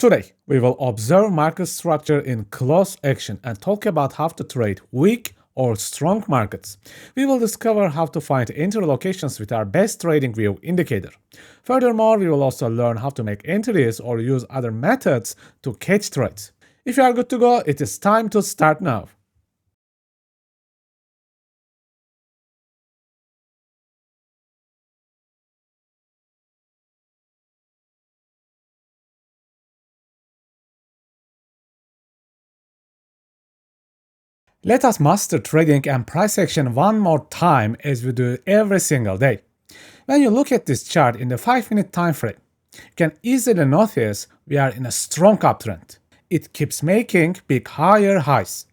Today, we will observe market structure in close action and talk about how to trade weak or strong markets. We will discover how to find entry locations with our best TradingView indicator. Furthermore, we will also learn how to make entries or use other methods to catch trades. If you are good to go, it is time to start now. Let us master trading and price action one more time as we do every single day. When you look at this chart in the 5-minute time frame, you can easily notice we are in a strong uptrend. It keeps making big higher highs.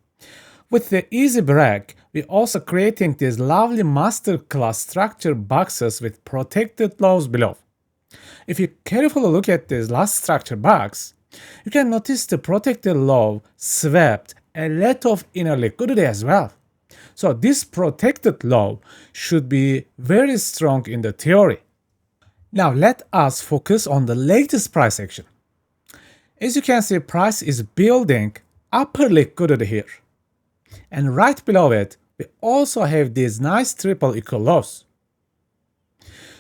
With the easy break, we're also creating these lovely masterclass structure boxes with protected lows below. If you carefully look at this last structure box, you can notice the protected low swept a lot of inner liquidity as well. So this protected low should be very strong in the theory. Now let us focus on the latest price action. As you can see, price is building upper liquidity here. And right below it, we also have these nice triple equal lows.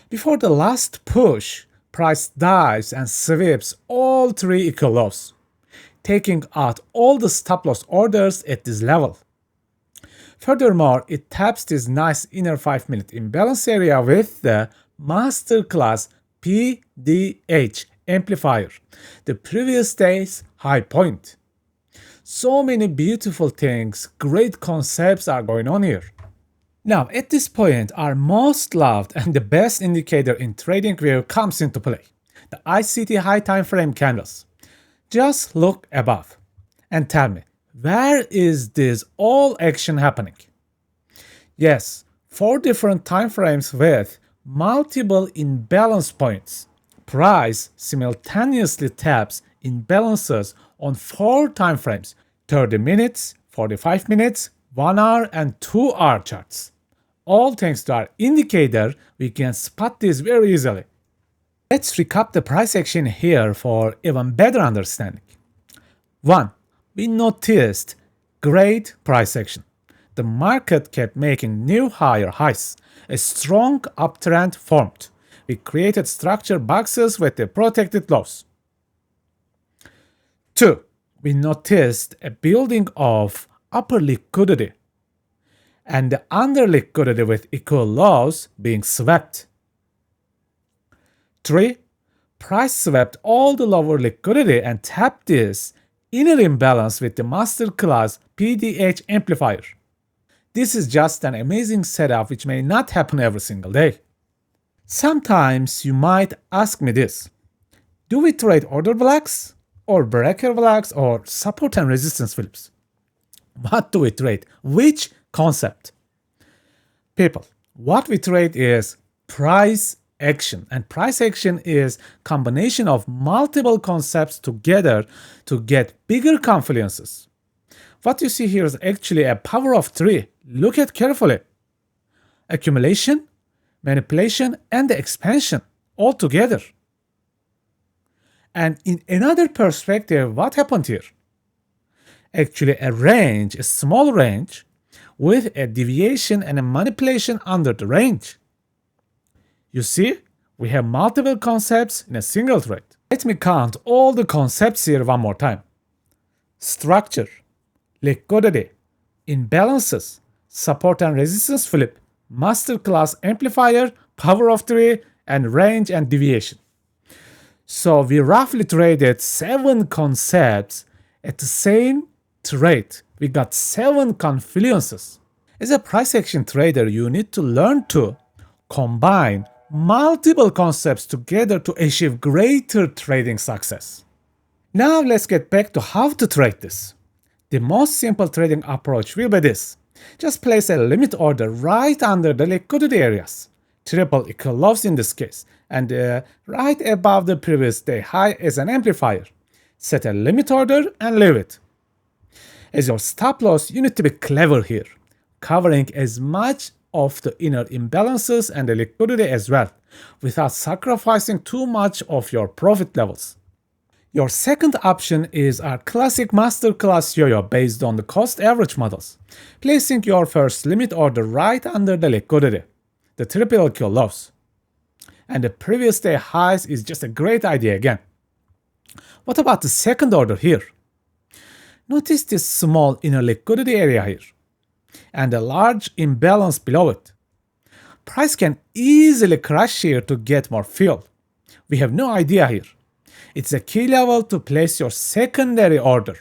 Before the last push, price dives and sweeps all three equal lows, taking out all the stop loss orders at this level. Furthermore, it taps this nice inner 5-minute imbalance area with the MASTERCLASS PDH amplifier, the previous day's high point. So many beautiful things, great concepts are going on here. Now, at this point, our most loved and the best indicator in TradingView comes into play, the ICT high time frame candles. Just look above and tell me, where is this all action happening? Yes, 4 different time frames with multiple imbalance points. Price simultaneously taps imbalances on 4 time frames, 30 minutes, 45 minutes, 1 hour and 2 hour charts. All thanks to our indicator, we can spot this very easily. Let's recap the price action here for even better understanding. 1. We noticed great price action. The market kept making new higher highs. A strong uptrend formed. We created structure boxes with the protected lows. 2. We noticed a building of upper liquidity and the under liquidity with equal lows being swept. 3. Price swept all the lower liquidity and tapped this inner imbalance with the MASTERCLASS PDH amplifier. This is just an amazing setup which may not happen every single day. Sometimes you might ask me this: do we trade order blocks or breaker blocks or support and resistance flips? What do we trade? Which concept? People, what we trade is price action, and price action is combination of multiple concepts together to get bigger confluences. What you see here is actually a power of 3. Look at carefully. Accumulation, manipulation, and the expansion all together. And in another perspective, what happened here? Actually a range, a small range, with a deviation and a manipulation under the range. You see, we have multiple concepts in a single trade. Let me count all the concepts here one more time. Structure, liquidity, imbalances, support and resistance flip, masterclass amplifier, power of 3, and range and deviation. So we roughly traded 7 concepts at the same trade. We got 7 confluences. As a price action trader, you need to learn to combine multiple concepts together to achieve greater trading success. Now let's get back to how to trade this. The most simple trading approach will be this. Just place a limit order right under the liquidity areas, triple equal lows in this case, and right above the previous day high as an amplifier. Set a limit order and leave it. As your stop loss, you need to be clever here, covering as much of the inner imbalances and the liquidity as well, without sacrificing too much of your profit levels. Your second option is our classic masterclass yo-yo based on the cost average models, placing your first limit order right under the liquidity, the triple Q lows. And the previous day highs is just a great idea again. What about the second order here? Notice this small inner liquidity area here, and a large imbalance below it. Price can easily crash here to get more fuel. We have no idea here. It's a key level to place your secondary order.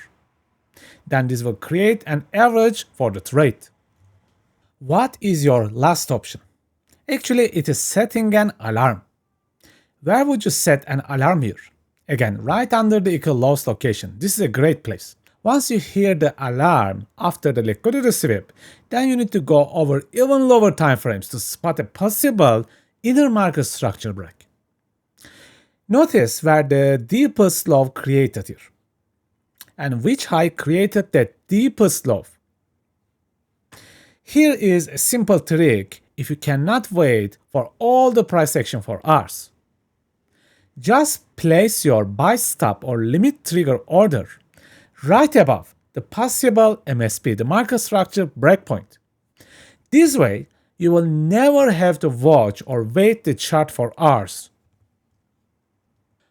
Then this will create an average for the trade. What is your last option? Actually, it is setting an alarm. Where would you set an alarm here? Again, right under the equal lows location. This is a great place. Once you hear the alarm after the liquidity sweep, then you need to go over even lower time frames to spot a possible inner market structure break. Notice where the deepest low created here, and which high created that deepest low. Here is a simple trick if you cannot wait for all the price action for hours. Just place your buy stop or limit trigger order right above the possible MSP, the market structure breakpoint. This way, you will never have to watch or wait the chart for hours.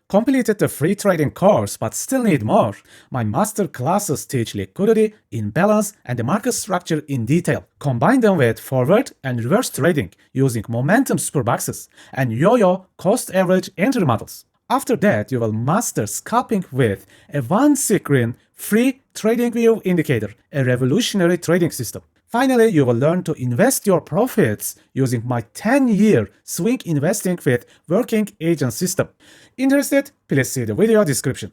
Completed the free trading course but still need more? My master classes teach liquidity, imbalance, and the market structure in detail. Combine them with forward and reverse trading using momentum superboxes and yo-yo cost average entry models. After that, you will master scalping with a one-screen free TradingView indicator, a revolutionary trading system. Finally, you will learn to invest your profits using my 10-year swing investing with working agent system. Interested? Please see the video description.